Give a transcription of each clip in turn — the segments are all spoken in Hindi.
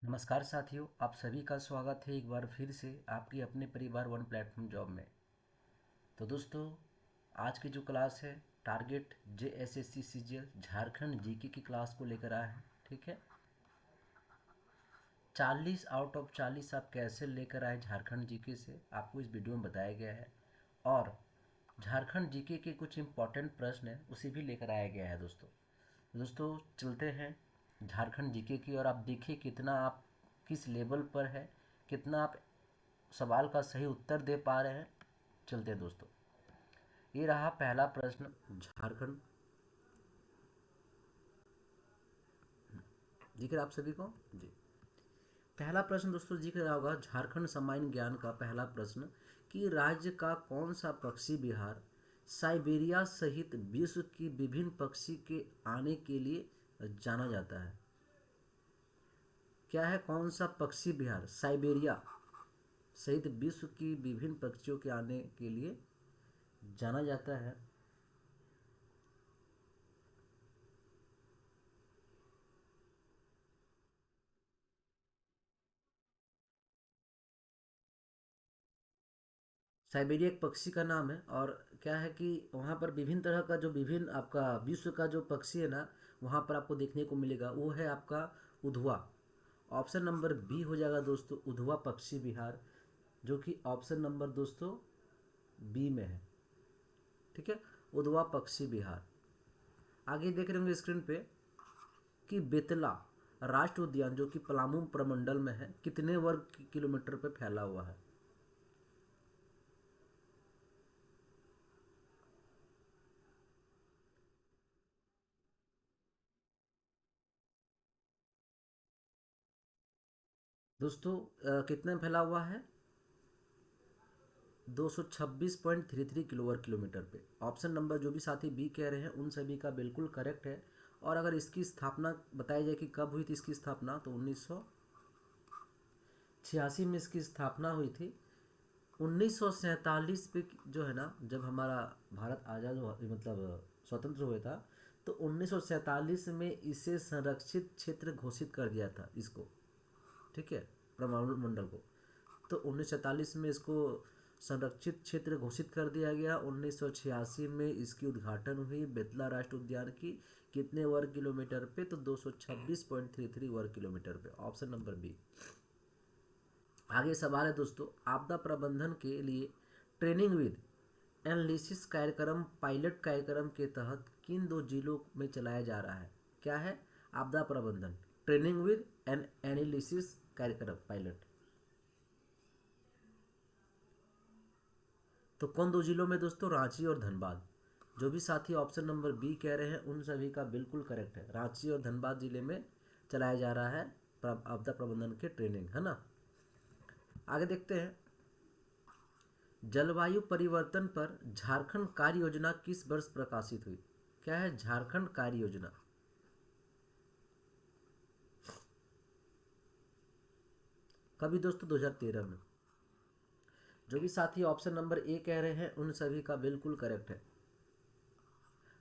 नमस्कार साथियों, आप सभी का स्वागत है एक बार फिर से आपकी अपने परिवार वन प्लेटफॉर्म जॉब में। तो दोस्तों, आज की जो क्लास है target JSSC CGL Jharkhand GK की क्लास को लेकर आए हैं। ठीक है, 40 आउट ऑफ 40 आप कैसे लेकर आए झारखंड जीके से आपको इस वीडियो में बताया गया है। और झारखंड जीके के कुछ इम्पॉर्टेंट प्रश्न हैं उसे भी लेकर आया गया है। दोस्तों चलते हैं झारखंड जीके की, और आप देखिए कितना आप किस लेवल पर है, कितना आप सवाल का सही उत्तर दे पा रहे हैं। चलते हैं दोस्तों, ये रहा पहला प्रश्न झारखंड। दिख रहा आप सभी को जी। पहला प्रश्न दोस्तों दिख रहा होगा, झारखंड सामान्य ज्ञान का पहला प्रश्न कि राज्य का कौन सा पक्षी विहार साइबेरिया सहित विश्व की विभिन्न पक्षी के आने के लिए जाना जाता है। क्या है, कौन सा पक्षी विहार साइबेरिया सहित विश्व की विभिन्न पक्षियों के आने के लिए जाना जाता है। साइबेरिया एक पक्षी का नाम है, और क्या है कि वहाँ पर विभिन्न तरह का जो विभिन्न आपका विश्व का जो पक्षी है ना, वहाँ पर आपको देखने को मिलेगा, वो है आपका उधवा। ऑप्शन नंबर बी हो जाएगा दोस्तों, उधवा पक्षी विहार, जो कि ऑप्शन नंबर दोस्तों बी में है। ठीक है, उधवा पक्षी विहार। आगे देख रहे होंगे स्क्रीन पे कि बेतला राष्ट्रीय उद्यान जो कि पलामू प्रमंडल में है, कितने वर्ग किलोमीटर पे फैला हुआ है। दोस्तों कितने में फैला हुआ है, 226.33 किलोवाट किलोमीटर पे। ऑप्शन नंबर जो भी साथी बी कह रहे हैं उन सभी का बिल्कुल करेक्ट है। और अगर इसकी स्थापना बताई जाए कि कब हुई थी इसकी स्थापना, तो 1986 में इसकी स्थापना हुई थी। 1947 पे जो है ना, जब हमारा भारत आज़ाद हुआ, मतलब स्वतंत्र हुआ था, तो 1947 में इसे संरक्षित क्षेत्र घोषित कर दिया था इसको। ठीक है, परमाणु मंडल को। तो 1947 में इसको संरक्षित क्षेत्र घोषित कर दिया गया। 1986 में इसकी उद्घाटन हुई बेतला राष्ट्रीय उद्यान की। कितने वर्ग किलोमीटर पे, तो 226.33 वर्ग किलोमीटर पे। Option number B. आगे सवाल है दोस्तों, आपदा प्रबंधन के लिए ट्रेनिंग विद एनालिसिस कार्यक्रम पायलट कार्यक्रम के तहत किन दो जिलों में चलाया जा रहा है। क्या है, आपदा प्रबंधन ट्रेनिंग विद एन एनालिसिस कार्यक्रम पायलट, तो कौन दो जिलों में दोस्तों, रांची और धनबाद। जो भी साथी ऑप्शन नंबर बी कह रहे हैं उन सभी का बिल्कुल करेक्ट है, रांची और धनबाद जिले में चलाया जा रहा है आपदा प्रबंधन के ट्रेनिंग, है ना। आगे देखते हैं, जलवायु परिवर्तन पर झारखंड कार्य योजना किस वर्ष प्रकाशित हुई। क्या है, झारखंड कार्य योजना। कभी दोस्तों, 2013 में। जो भी साथी ऑप्शन नंबर ए कह रहे हैं उन सभी का बिल्कुल करेक्ट है।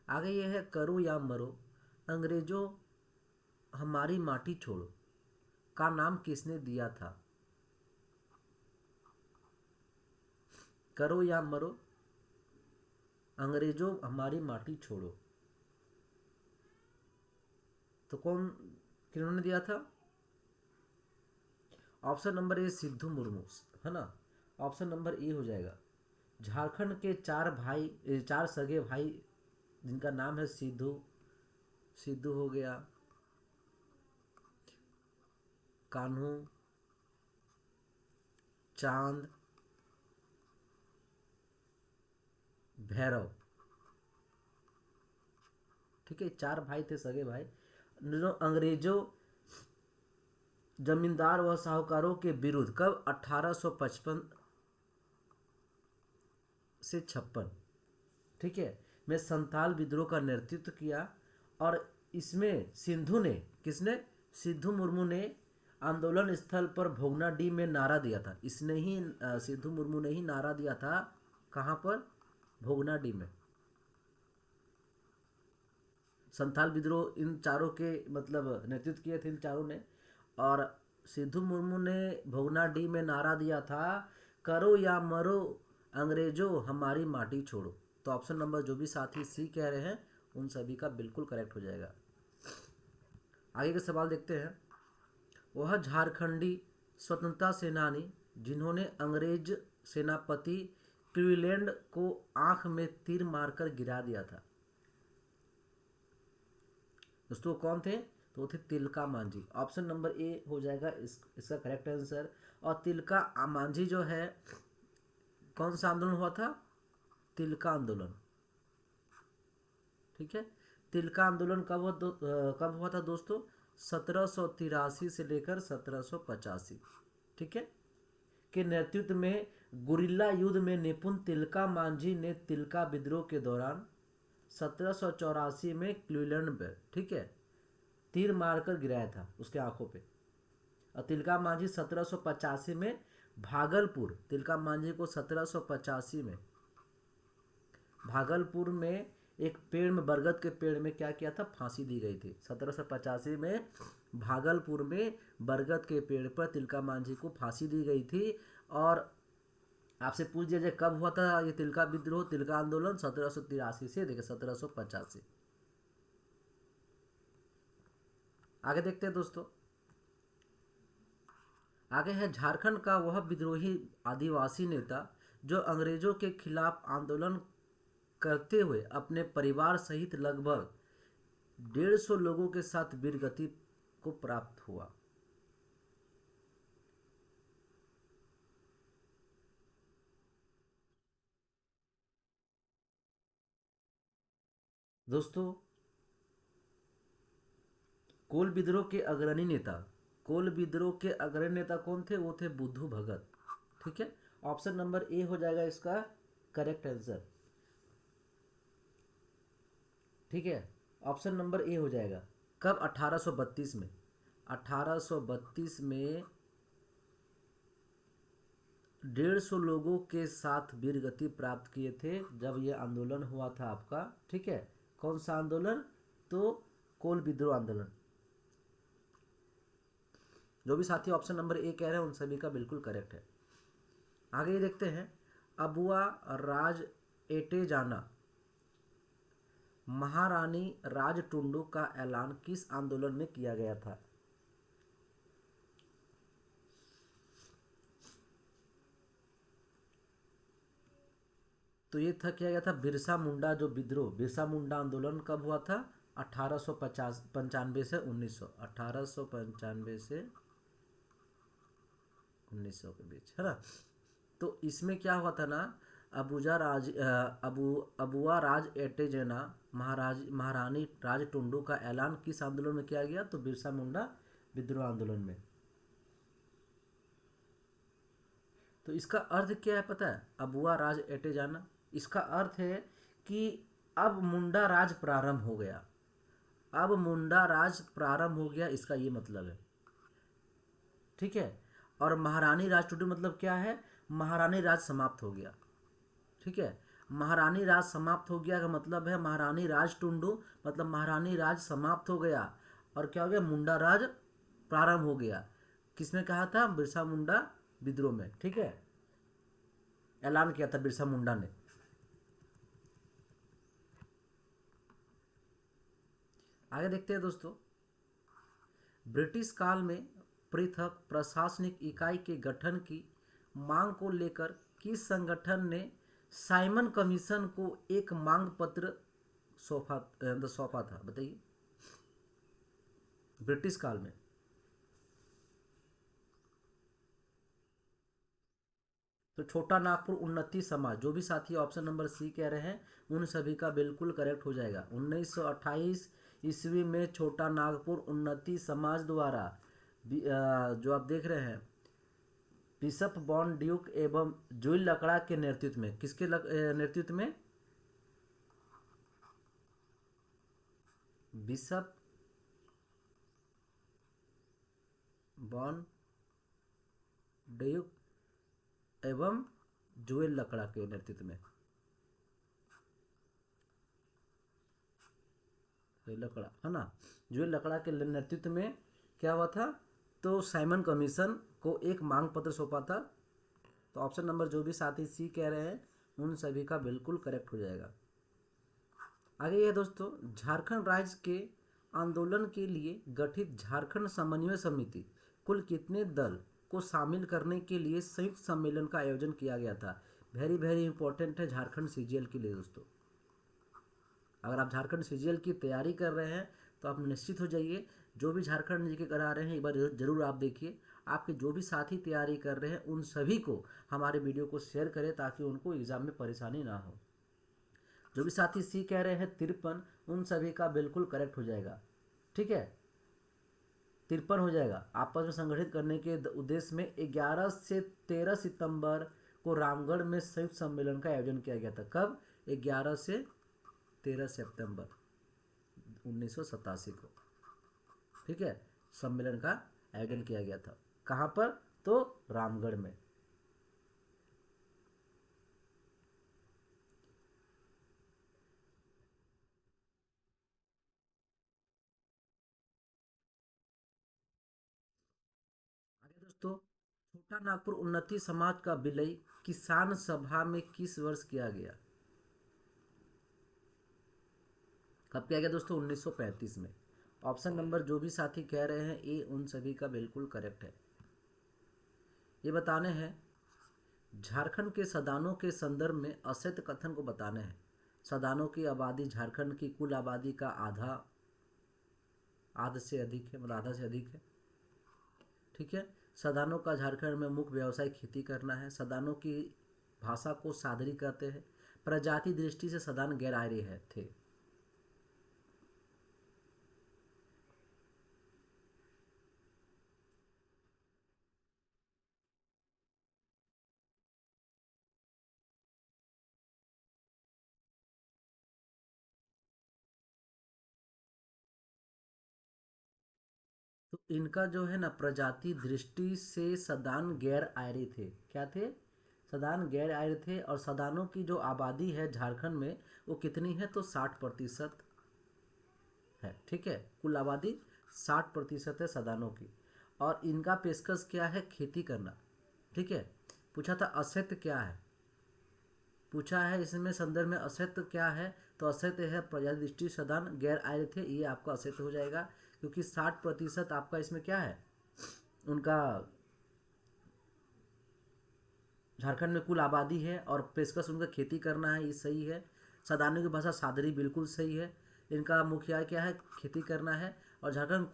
आगे ये है, करो या मरो अंग्रेजों हमारी माटी छोड़ो का नाम किसने दिया था। करो या मरो अंग्रेजों हमारी माटी छोड़ो, तो कौन किन्होंने दिया था। ऑप्शन नंबर ए सिद्धू मुर्मू, है ना। ऑप्शन नंबर ए हो जाएगा। झारखंड के चार भाई, चार सगे भाई जिनका नाम है सिद्धू, सिद्धू हो गया, कान्हू, चांद, भैरव। ठीक है, चार भाई थे सगे भाई, जो अंग्रेजों जमींदार व साहूकारों के विरुद्ध कब 1855 से 56, ठीक है, में संथाल विद्रोह का नेतृत्व किया। और इसमें सिंधु ने, किसने, सिद्धू मुर्मू ने आंदोलन स्थल पर भोगनाडीह में नारा दिया था। इसने ही सिद्धू मुर्मू ने ही नारा दिया था, कहाँ पर, भोगनाडीह में। संथाल विद्रोह इन चारों के मतलब नेतृत्व किए थे इन चारों ने। और सिद्धू मुर्मू ने भोगनाडीह में नारा दिया था, करो या मरो अंग्रेजों हमारी माटी छोड़ो। तो ऑप्शन नंबर जो भी साथी सी कह रहे हैं उन सभी का बिल्कुल करेक्ट हो जाएगा। आगे के सवाल देखते हैं। वह झारखंडी स्वतंत्रता सेनानी जिन्होंने अंग्रेज सेनापति क्लीवेलैंड को आंख में तीर मारकर गिरा दिया था, दोस्तों कौन थे? तो थे तिलका मांझी। ऑप्शन नंबर ए हो जाएगा इसका करेक्ट आंसर। और तिलका मांझी जो है, कौन सा आंदोलन हुआ था? तिलका आंदोलन, ठीक है। तिलका आंदोलन कब हुआ था दोस्तों? 1783 से लेकर 1785, ठीक है, के नेतृत्व में गुरिल्ला युद्ध में निपुण तिलका मांझी ने तिलका विद्रोह के दौरान 1784 में क्लीवेलैंड पर, ठीक है, तीर मारकर गिराया था उसके आंखों पे। और तिलका मांझी 1785 में भागलपुर, तिलका मांझी को 1785 में भागलपुर में एक पेड़ में, बरगद के पेड़ में क्या किया था? फांसी दी गई थी। 1785 में भागलपुर में बरगद के पेड़ पर तिलका मांझी को फांसी दी गई थी। और आपसे पूछ दिया जाए कब हुआ था ये तिलका विद्रोह, तिलका आंदोलन? 1783 से देखिए 1785। आगे देखते हैं दोस्तों। आगे है झारखंड का वह विद्रोही आदिवासी नेता जो अंग्रेजों के खिलाफ आंदोलन करते हुए अपने परिवार सहित लगभग 150 लोगों के साथ वीरगति को प्राप्त हुआ। दोस्तों कोल विद्रोह के अग्रणी नेता, कोल विद्रोह के अग्रणी नेता कौन थे? वो थे बुद्धू भगत, ठीक है। ऑप्शन नंबर ए हो जाएगा इसका करेक्ट आंसर, ठीक है। ऑप्शन नंबर ए हो जाएगा। कब? 1832 में। 1832 में 150 लोगों के साथ वीरगति प्राप्त किए थे जब यह आंदोलन हुआ था आपका, ठीक है। कौन सा आंदोलन? तो कोल विद्रोह आंदोलन। जो भी साथी ऑप्शन नंबर ए कह रहे हैं उन सभी का बिल्कुल करेक्ट है। आगे देखते हैं। अबुआ राज एटेजाना महारानी राज टुंडू का ऐलान किस आंदोलन में किया गया था? तो ये था, किया गया था बिरसा मुंडा जो विद्रोह, बिरसा मुंडा आंदोलन कब हुआ था? 1895 से 1900, 1895 से 1900 के बीच, है ना। तो इसमें क्या हुआ था ना, अबुआ राज एटेजना महारानी राज टुंडू का ऐलान किस आंदोलन में किया गया? तो बिरसा मुंडा विद्रोह आंदोलन में। तो इसका अर्थ क्या है पता है? अबुआ राज एटेजाना, इसका अर्थ है कि अब मुंडा राज प्रारंभ हो गया, अब मुंडा राज प्रारंभ हो गया, इसका ये मतलब है, ठीक है। और महारानी राज टुंडू मतलब क्या है? महारानी राज समाप्त हो गया, ठीक है। महारानी राज समाप्त हो गया का मतलब है महारानी राज टुंडू मतलब महारानी राज समाप्त हो गया, और क्या हो गया? मुंडा राज प्रारंभ हो गया। किसने कहा था? बिरसा मुंडा विद्रोह में, ठीक है, ऐलान किया था बिरसा मुंडा ने। आगे देखते हैं दोस्तों। ब्रिटिश काल में पृथक प्रशासनिक इकाई के गठन की मांग को लेकर किस संगठन ने साइमन कमीशन को एक मांग पत्र सौंपा था? बताइए। ब्रिटिश काल में। तो छोटा नागपुर उन्नति समाज, जो भी साथी ऑप्शन नंबर सी कह रहे हैं उन सभी का बिल्कुल करेक्ट हो जाएगा। 1928 ईस्वी में छोटा नागपुर उन्नति समाज द्वारा जो आप देख रहे हैं बिशप बॉन ड्यूक एवं जुइल लकड़ा के नेतृत्व में, किसके नेतृत्व में? बिशप बॉन ड्यूक एवं जुएल लकड़ा के नेतृत्व में, लकड़ा है ना, जुएल लकड़ा के नेतृत्व में क्या हुआ था? तो साइमन कमीशन को एक मांग पत्र सौंपा था। तो ऑप्शन नंबर जो भी साथी सी कह रहे हैं उन सभी का बिल्कुल करेक्ट हो जाएगा। आगे ये दोस्तों, झारखंड राज्य के आंदोलन के लिए गठित झारखंड समन्वय समिति कुल कितने दल को शामिल करने के लिए संयुक्त सम्मेलन का आयोजन किया गया था? वेरी वेरी इंपॉर्टेंट है झारखंड सीजीएल के लिए दोस्तों। अगर आप झारखंड सीजीएल की तैयारी कर रहे हैं तो आप निश्चित हो जाइए, जो भी झारखंड जी के करा रहे हैं एक बार जरूर आप देखिए। आपके जो भी साथी तैयारी कर रहे हैं उन सभी को हमारे वीडियो को शेयर करें ताकि उनको एग्जाम में परेशानी ना हो। जो भी साथी सी कह रहे हैं 53, उन सभी का बिल्कुल करेक्ट हो जाएगा। ठीक है, 53 हो जाएगा। आपस में संगठित करने के उद्देश्य में 11 से 13 सितंबर को रामगढ़ में संयुक्त सम्मेलन का आयोजन किया गया था। कब? 11 से 13 सितंबर 1987 को। ठीक है, सम्मेलन का आयोजन किया गया था। कहाँ पर? तो रामगढ़ में। आगे दोस्तों, छोटा नागपुर उन्नति समाज का विलय किसान सभा में किस वर्ष किया गया? कब किया गया दोस्तों? 1935 में। ऑप्शन नंबर जो भी साथी कह रहे हैं ए उन सभी का बिल्कुल करेक्ट है। ये बताने हैं झारखंड के सदानों के संदर्भ में असत्य कथन को बताने हैं। सदानों की आबादी झारखंड की कुल आबादी का आधा से अधिक है, मतलब आधा से अधिक है। ठीक है, सदानों का झारखंड में मुख्य व्यवसाय खेती करना है। सदानों की भाषा को सादरी कहते हैं। प्रजाति दृष्टि से सदान गैर आर्य है थे। तो इनका जो है ना, प्रजाति दृष्टि से सदान गैर आर्य थे। क्या थे? सदान गैर आर्य थे। और सदानों की जो आबादी है झारखंड में वो कितनी है? तो 60% है। ठीक है, कुल आबादी 60% है सदानों की। और इनका पेशकश क्या है? खेती करना। ठीक है, पूछा था असत्य क्या है, पूछा है इसमें संदर्भ में असत्य क्या है? तो असत्य है प्रजाति दृष्टि सदान गैर आर्य थे। ये आपका असत्य हो जाएगा क्योंकि 60% आपका इसमें क्या है? उनका झारखंड में कुल आबादी है और पेशकश उनका खेती करना है, ये सही है। सदानों की भाषा सादरी बिल्कुल सही है। इनका मुख्य क्या है? खेती करना है। और झारखंड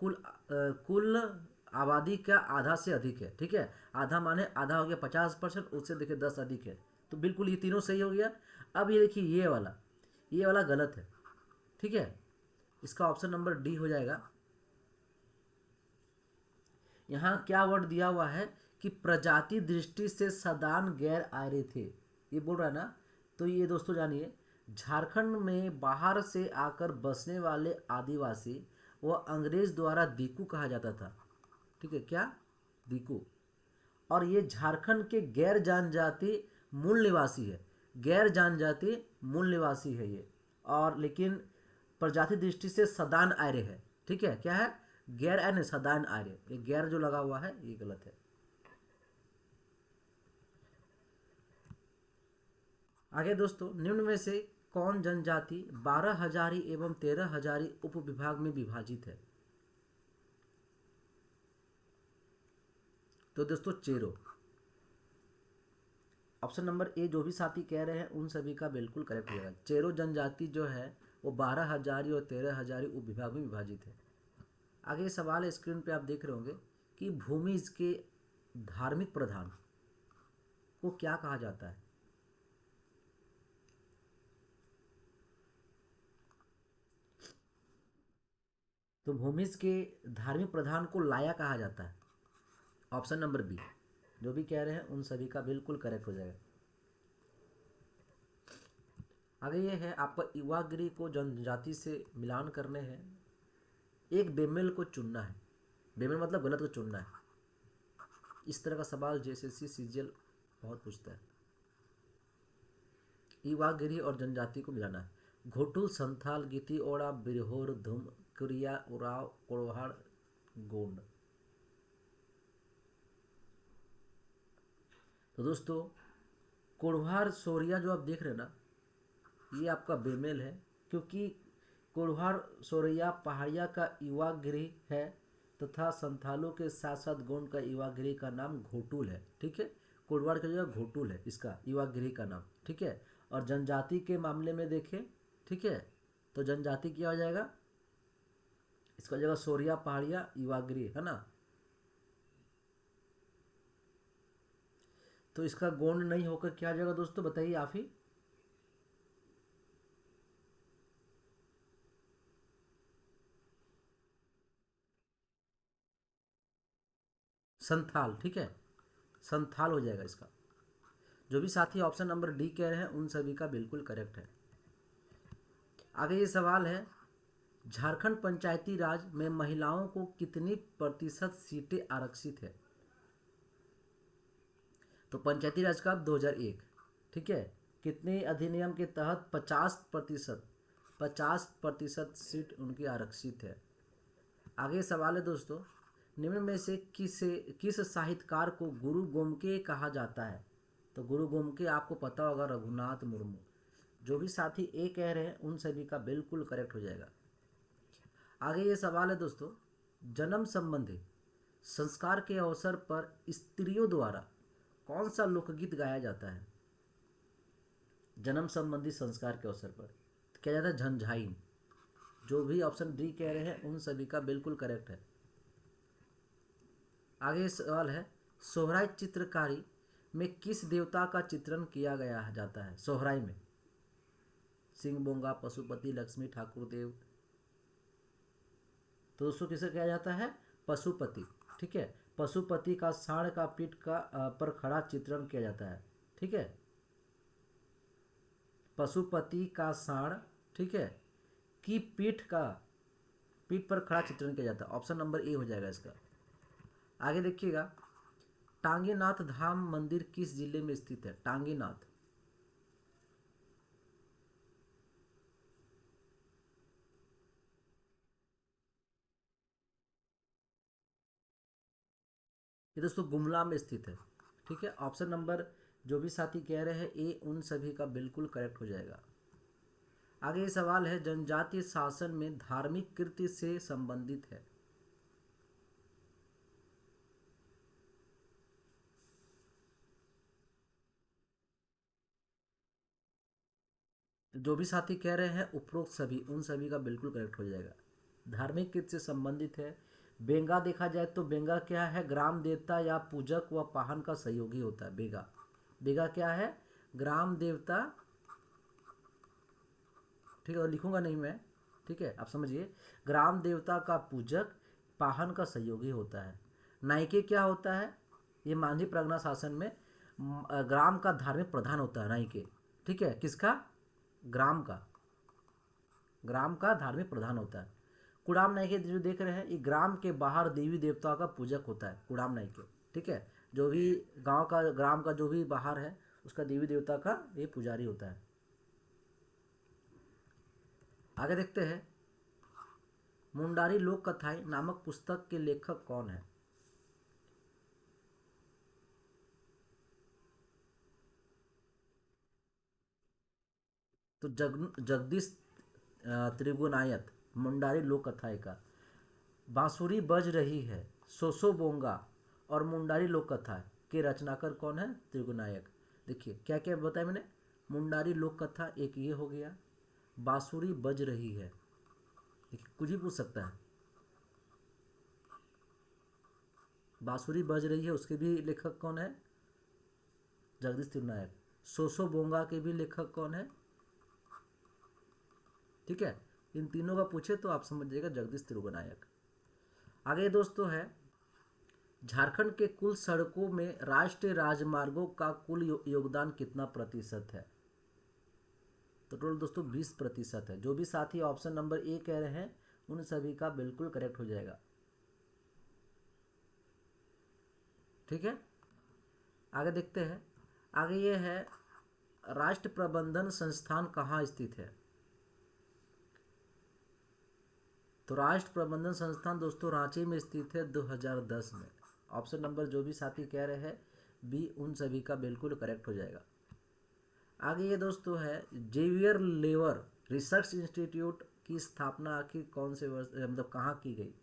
कुल आबादी का आधा से अधिक है। ठीक है, आधा माने आधा हो गया 50%, उससे देखिए 10 अधिक है। तो बिल्कुल ये तीनों सही हो गया। अब ये देखिए ये वाला गलत है। ठीक है, इसका ऑप्शन नंबर डी हो जाएगा। यहाँ क्या वर्ड दिया हुआ है कि प्रजाति दृष्टि से सदान गैर आर्य थे, ये बोल रहा है ना। तो ये दोस्तों जानिए, झारखंड में बाहर से आकर बसने वाले आदिवासी वह अंग्रेज द्वारा दीकू कहा जाता था। ठीक है, क्या? दीकू। और ये झारखंड के गैर जनजाति मूल निवासी है। गैर जनजाति मूल निवासी है ये। और लेकिन प्रजाति दृष्टि से सदान आर्य है। ठीक है, क्या है? गैर आर्य, सदान आर्य। ये गैर जो लगा हुआ है ये गलत है। आगे दोस्तों, निम्न में से कौन जनजाति 12 हजारी एवं 13 हजारी उप विभाग में विभाजित है? तो दोस्तों चेरो। ऑप्शन नंबर ए जो भी साथी कह रहे हैं उन सभी का बिल्कुल करेक्ट हो जाएगा। चेरो जनजाति जो है वो 12 हजारी और 13 हजारी उप विभाग में विभाजित है। आगे ये सवाल स्क्रीन पे आप देख रहे होंगे कि भूमिज के धार्मिक प्रधान को क्या कहा जाता है? तो भूमिज के धार्मिक प्रधान को लाया कहा जाता है। ऑप्शन नंबर बी जो भी कह रहे हैं उन सभी का बिल्कुल करेक्ट हो जाएगा। आगे ये है आपका युवागिरी को जनजाति से मिलान करने हैं। एक बेमेल को चुनना है। बेमेल मतलब गलत को चुनना है। इस तरह का सवाल जेएसएससी सीजीएल बहुत पूछता है। युवागिरी और जनजाति को मिलाना है। घोटुल, संथाल, गीती, ओड़ा, बिरहोर, धुम, कुरिया, उराव, कोड़वाड़, गोंड। तो दोस्तों कोढ़वार सोरिया जो आप देख रहे हैं ना, ये आपका बेमेल है, क्योंकि कोढ़वार सोरिया पहाड़िया का युवा गृह है तथा संथालों के साथ साथ गोंड का युवा गृह का नाम घोटुल है। ठीक है, कोढ़वार का जो घोटुल है इसका युवा गृह का नाम। ठीक है, और जनजाति के मामले में देखें, ठीक है, तो जनजाति क्या हो जाएगा, इसका जगह सोरिया पहाड़िया युवा गृह है ना। तो इसका गोंड नहीं होकर क्या आ जाएगा दोस्तों, बताइए आप ही। संथाल। ठीक है, संथाल हो जाएगा इसका। जो भी साथी ऑप्शन नंबर डी कह रहे हैं उन सभी का बिल्कुल करेक्ट है। आगे ये सवाल है, झारखंड पंचायती राज में महिलाओं को कितनी प्रतिशत सीटें आरक्षित है। तो पंचायती राज का 2001, ठीक है, कितने अधिनियम के तहत 50% सीट उनकी आरक्षित है। आगे सवाल है दोस्तों, निम्न में से किस साहित्यकार को गुरु गोमके कहा जाता है। तो गुरु गोमके आपको पता होगा, रघुनाथ मुर्मू। जो भी साथी ए कह रहे हैं उन सभी का बिल्कुल करेक्ट हो जाएगा। आगे ये सवाल है दोस्तों, जन्म संबंधी संस्कार के अवसर पर स्त्रियों द्वारा कौन सा लोकगीत गाया जाता है। जन्म संबंधी संस्कार के अवसर पर क्या जाता है, झंझाइन। जो भी ऑप्शन डी कह रहे हैं उन सभी का बिल्कुल करेक्ट है। आगे सवाल है, सोहराई चित्रकारी में किस देवता का चित्रण किया गया जाता है। सोहराई में सिंह बोंगा, पशुपति, लक्ष्मी, ठाकुर देव। तो दोस्तों किसे कहा जाता है, पशुपति। ठीक है, पशुपति का सांड का पीठ का पर खड़ा चित्रण किया जाता है। ठीक है, पशुपति का सांड, ठीक है, की पीठ पर खड़ा चित्रण किया जाता है। ऑप्शन नंबर ए हो जाएगा इसका। आगे देखिएगा, टांगेनाथ धाम मंदिर किस जिले में स्थित है। टांगेनाथ, ये दोस्तों गुमला में स्थित है। ठीक है, ऑप्शन नंबर जो भी साथी कह रहे हैं ए उन सभी का बिल्कुल करेक्ट हो जाएगा। आगे ये सवाल है, जनजातीय शासन में धार्मिक कृत्य से संबंधित है। जो भी साथी कह रहे हैं उपरोक्त सभी उन सभी का बिल्कुल करेक्ट हो जाएगा। धार्मिक कृत्य से संबंधित है। बेंगा देखा जाए तो बेंगा क्या है, ग्राम देवता या पूजक व पाहन का सहयोगी होता है। बेगा, बेगा क्या है, ग्राम देवता। ठीक है, लिखूंगा नहीं मैं, ठीक है, आप समझिए, ग्राम देवता का पूजक, पाहन का सहयोगी होता है। नायके क्या होता है, ये मांझी परगना शासन में ग्राम का धार्मिक प्रधान होता है नायके। ठीक है, किसका, ग्राम का, ग्राम का धार्मिक प्रधान होता है। कुड़ाम नायके जो देख रहे हैं, ये ग्राम के बाहर देवी देवताओं का पूजक होता है, कुड़ाम नायके। ठीक है, जो भी गांव का, ग्राम का जो भी बाहर है उसका देवी देवता का ये पुजारी होता है। आगे देखते हैं, मुंडारी लोक कथाएं नामक पुस्तक के लेखक कौन है। तो जगदीश त्रिगुनायत, मुंडारी लोक कथाएं का। बांसुरी बज रही है, सोसो बोंगा और मुंडारी लोक कथा के रचनाकार कौन है, त्रिगुनायक। देखिए क्या क्या बताया मैंने, मुंडारी लोक कथा एक ये हो गया, बांसुरी बज रही है, देखिए कुछ भी पूछ सकता है, बांसुरी बज रही है उसके भी लेखक कौन है, जगदीश त्रिगुनायक। सोसो बोंगा के भी लेखक कौन है। ठीक है, इन तीनों का पूछे तो आप समझ जाइएगा जगदीश त्रिगुनायक। आगे दोस्तों है, झारखंड के कुल सड़कों में राष्ट्रीय राजमार्गों का कुल योगदान कितना प्रतिशत है। तो टोटल दोस्तों 20% है। जो भी साथी ऑप्शन नंबर ए कह रहे हैं उन सभी का बिल्कुल करेक्ट हो जाएगा। ठीक है, आगे देखते हैं। आगे ये है, राष्ट्र प्रबंधन संस्थान कहाँ स्थित है। तो राष्ट्र प्रबंधन संस्थान दोस्तों रांची में स्थित है, 2010 में। ऑप्शन नंबर जो भी साथी कह रहे हैं बी उन सभी का बिल्कुल करेक्ट हो जाएगा। आगे ये दोस्तों है, जेवियर लेवर रिसर्च इंस्टीट्यूट की स्थापना आखिर कौन से वर्ष मतलब कहाँ की गई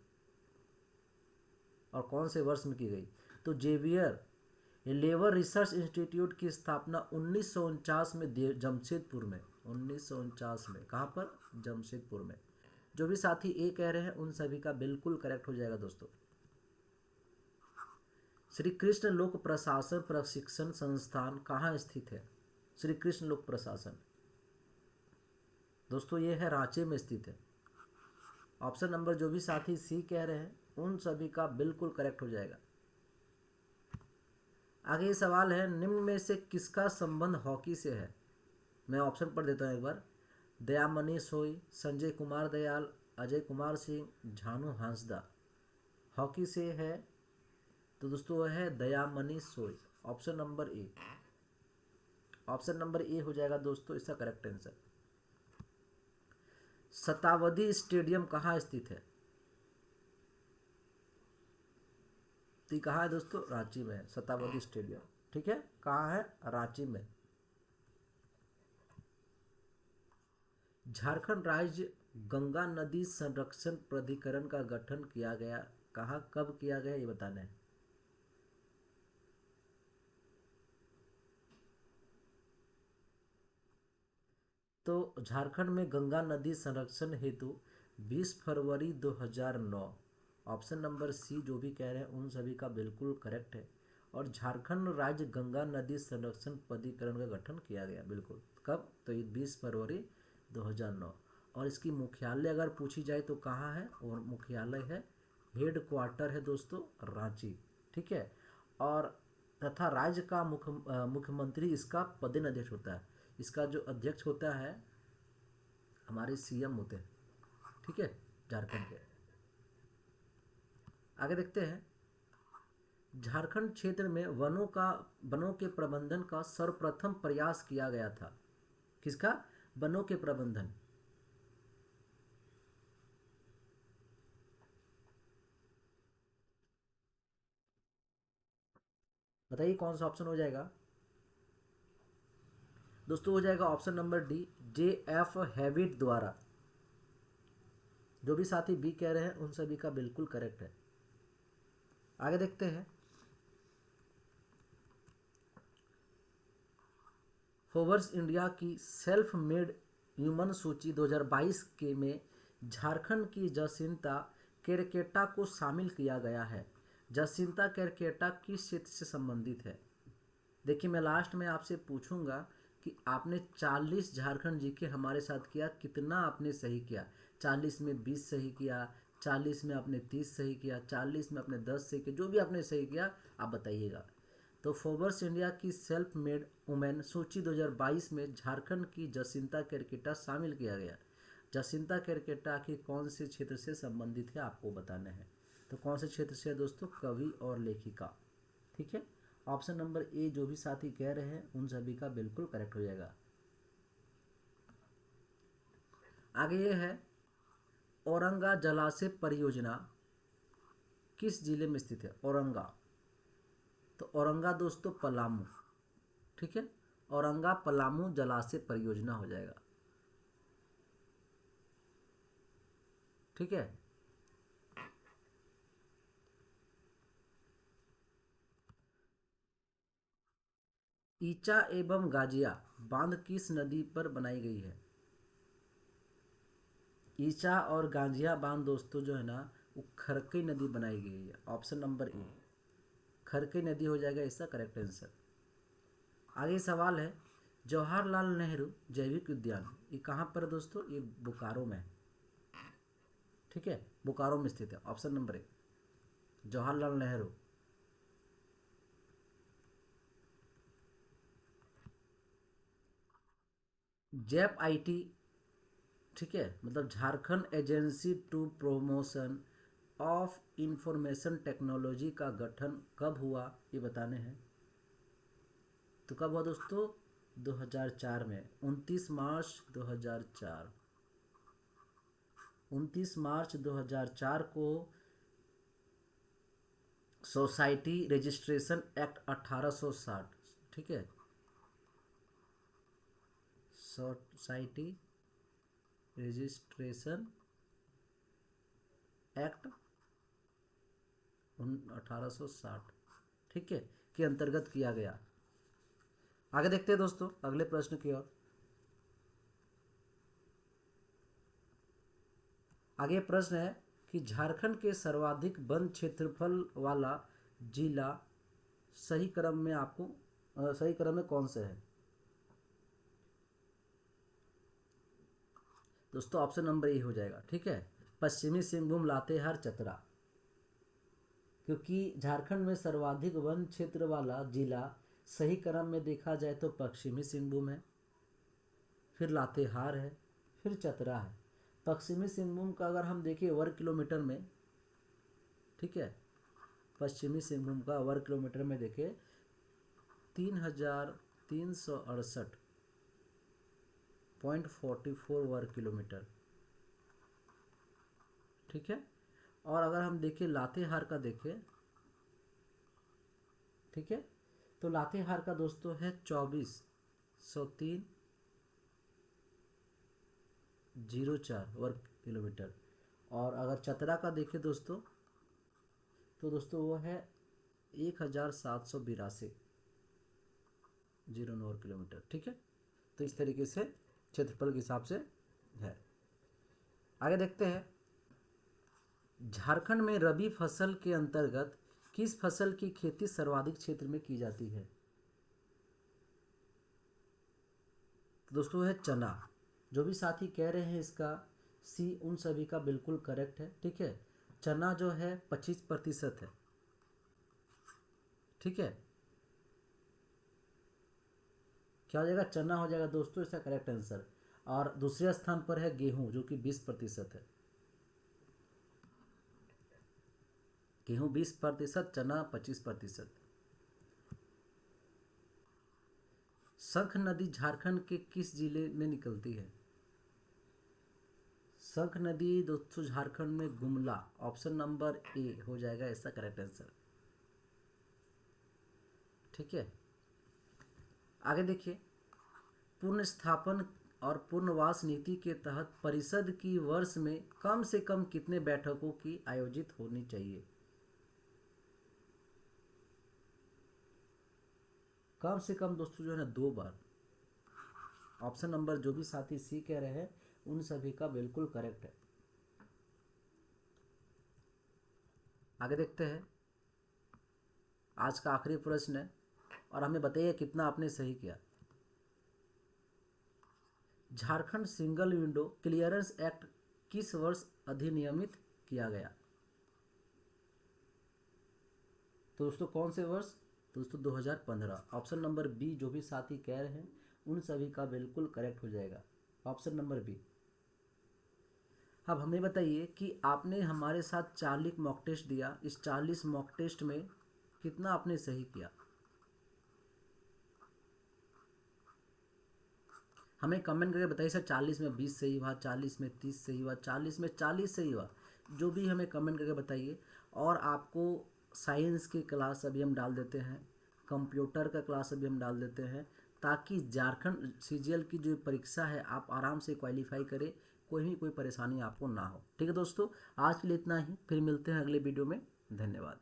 और कौन से वर्ष में की गई? तो जेवियर लेवर रिसर्च इंस्टीट्यूट की स्थापना 1949 में जमशेदपुर में, 1949 में। कहाँ पर? जमशेदपुर में। जो भी साथी ए कह रहे हैं उन सभी का बिल्कुल करेक्ट हो जाएगा दोस्तों। श्री कृष्ण लोक प्रशासन प्रशिक्षण संस्थान कहाँ स्थित है? श्री कृष्ण लोक प्रशासन दोस्तों ये है रांची में स्थित है। ऑप्शन नंबर जो भी साथी सी कह रहे हैं उन सभी का बिल्कुल करेक्ट हो जाएगा। आगे ये सवाल है, निम्न में से किसका संबंध हॉकी से है? मैं ऑप्शन पढ़ देता हूँ एक बार। दयामनी सोई, संजय कुमार दयाल, अजय कुमार सिंह, झानू हांसदा। हॉकी से है तो दोस्तों वह है दयामनी सोई। ऑप्शन नंबर ए, ऑप्शन नंबर ए हो जाएगा दोस्तों इसका करेक्ट आंसर। शतावधी स्टेडियम कहाँ स्थित है? तो कहाँ है दोस्तों? रांची में है शतावधी स्टेडियम। ठीक है, कहाँ है? रांची में। झारखंड राज्य गंगा नदी संरक्षण प्राधिकरण का गठन किया गया, कहाँ कब किया गया ये बताना है। तो झारखंड में गंगा नदी संरक्षण हेतु 20 फरवरी 2009, ऑप्शन नंबर सी जो भी कह रहे हैं उन सभी का बिल्कुल करेक्ट है। और झारखंड राज्य गंगा नदी संरक्षण प्राधिकरण का गठन किया गया बिल्कुल। कब? तो ये 20 फरवरी 2009। और इसकी मुख्यालय अगर पूछी जाए तो कहाँ है? और मुख्यालय है, हेड क्वार्टर है दोस्तों रांची। ठीक है, और तथा राज्य का मुख्यमंत्री इसका पदेन अध्यक्ष होता है। इसका जो अध्यक्ष होता है हमारे सीएम होते हैं। ठीक है, झारखंड के। आगे देखते हैं, झारखंड क्षेत्र में वनों के प्रबंधन का सर्वप्रथम प्रयास किया गया था। किसका? वनों के प्रबंधन। बताइए कौन सा ऑप्शन हो जाएगा दोस्तों? हो जाएगा option number D, JF Hewitt द्वारा। जो भी साथी बी कह रहे हैं उन सभी का बिल्कुल करेक्ट है। आगे देखते हैं, फोर्ब्स इंडिया की सेल्फ मेड ह्यूमन सूची 2022 के में झारखंड की जसिंता केरकेटा को शामिल किया गया है। जसिंता केरकेटा किस क्षेत्र से संबंधित है? देखिए मैं लास्ट में आपसे पूछूंगा कि आपने 40 झारखंड जीके हमारे साथ किया, कितना आपने सही किया? 40 में 20 सही किया, 40 में आपने 30 सही किया, 40 में आपने 10 सही किया, जो भी आपने सही किया आप बताइएगा। तो फोर्ब्स इंडिया की सेल्फ मेड वुमेन सूची 2022 में झारखंड की जसिंता केरकेटा शामिल किया गया। जसिंता केरकेटा की कौन से क्षेत्र से संबंधित है आपको बताना है। तो कौन से क्षेत्र से है दोस्तों? कवि और लेखिका। ठीक है, ऑप्शन नंबर ए जो भी साथी कह रहे हैं उन सभी का बिल्कुल करेक्ट हो जाएगा। आगे ये है, औरंगा जलाशय परियोजना किस जिले में स्थित है? औरंगा, तो औरंगा दोस्तों पलामू। ठीक है, औरंगा पलामू जलाशय परियोजना हो जाएगा। ठीक है, ईचा एवं गाजिया बांध किस नदी पर बनाई गई है? ईचा और गाजिया बांध दोस्तों जो है ना वो खरकई नदी बनाई गई है। ऑप्शन नंबर ए खरकई नदी हो जाएगा इसका करेक्ट आंसर। आगे सवाल है, जवाहरलाल नेहरू जैविक उद्यान ये कहाँ पर है दोस्तों? ये बोकारो में है। ठीक है, बोकारो में स्थित है। Option number A Jawaharlal Nehru. JAP IT, ठीक है, मतलब Jharkhand agency to promotion of information technology का गठन कब हुआ ये बताने हैं। तो कब हुआ दोस्तों? 2004 में, 29 मार्च 2004। 29 मार्च 2004 को सोसाइटी रजिस्ट्रेशन एक्ट 1860, ठीक है, सोसाइटी रजिस्ट्रेशन एक्ट 1860, ठीक है, के अंतर्गत किया गया। आगे देखते हैं दोस्तों अगले प्रश्न की ओर। आगे प्रश्न है कि झारखंड के सर्वाधिक वन क्षेत्रफल वाला जिला सही क्रम में सही क्रम में कौन सा है? दोस्तों ऑप्शन नंबर ए हो जाएगा, ठीक है, पश्चिमी सिंहभूम, लातेहार, चतरा। क्योंकि झारखंड में सर्वाधिक वन क्षेत्र वाला जिला सही क्रम में देखा जाए तो पश्चिमी सिंहभूम है, फिर लातेहार है, फिर चतरा है। पश्चिमी सिंहभूम का अगर हम देखें वर्ग किलोमीटर में, ठीक है, पश्चिमी सिंहभूम का वर्ग किलोमीटर में देखें 3368.44 वर्ग किलोमीटर, ठीक है। और अगर हम देखें लातेहार का देखें, ठीक है, तो लातेहार का दोस्तों है 2403.04 वर्ग किलोमीटर। और अगर चतरा का देखें दोस्तों, तो दोस्तों वो है 1782.09 वर्ग किलोमीटर, ठीक है। तो इस तरीके से क्षेत्रफल के हिसाब से है। आगे देखते हैं, झारखंड में रबी फसल के अंतर्गत किस फसल की खेती सर्वाधिक क्षेत्र में की जाती है? तो दोस्तों है चना। जो भी साथी कह रहे हैं इसका सी, उन सभी का बिल्कुल करेक्ट है, ठीक है। चना जो है 25% है, ठीक है। क्या हो जाएगा? चना हो जाएगा दोस्तों इसका करेक्ट आंसर। और दूसरे स्थान पर है गेहूं जो कि 20% है। गेहूं 20%, चना 25%। शंख नदी झारखंड के किस जिले में निकलती है? शंख नदी दोस्तों झारखंड में गुमला, ऑप्शन नंबर ए हो जाएगा इसका करेक्ट आंसर, ठीक है। आगे देखिए, पुनः स्थापन और पुनर्वास नीति के तहत परिषद की वर्ष में कम से कम कितने बैठकों की आयोजित होनी चाहिए? कम से कम दोस्तों जो है ना 2 बार। ऑप्शन नंबर जो भी साथी सी कह रहे हैं उन सभी का बिल्कुल करेक्ट है। आगे देखते हैं, आज का आखिरी प्रश्न है और हमें बताइए कितना आपने सही किया। Jharkhand single window clearance act किस वर्ष अधिनियमित किया गया? तो दोस्तों कौन से वर्ष? दोस्तों 2015। ऑप्शन नंबर बी जो भी साथी कह रहे हैं उन सभी का बिल्कुल करेक्ट हो जाएगा, ऑप्शन नंबर बी। अब हमें बताइए कि आपने हमारे साथ 40 मॉक टेस्ट दिया, इस 40 मॉक टेस्ट में कितना आपने सही किया? हमें कमेंट करके बताइए सर 40 में 20 सही हुआ, 40 में 30 सही हुआ, 40 में 40 सही हुआ, जो भी हमें कमेंट करके बताइए। और आपको साइंस की क्लास अभी हम डाल देते हैं, कंप्यूटर का क्लास अभी हम डाल देते हैं, ताकि झारखंड सीजीएल की जो परीक्षा है आप आराम से क्वालिफाई करें, कोई परेशानी आपको ना हो। ठीक है दोस्तों, आज के लिए इतना ही, फिर मिलते हैं अगले वीडियो में। धन्यवाद।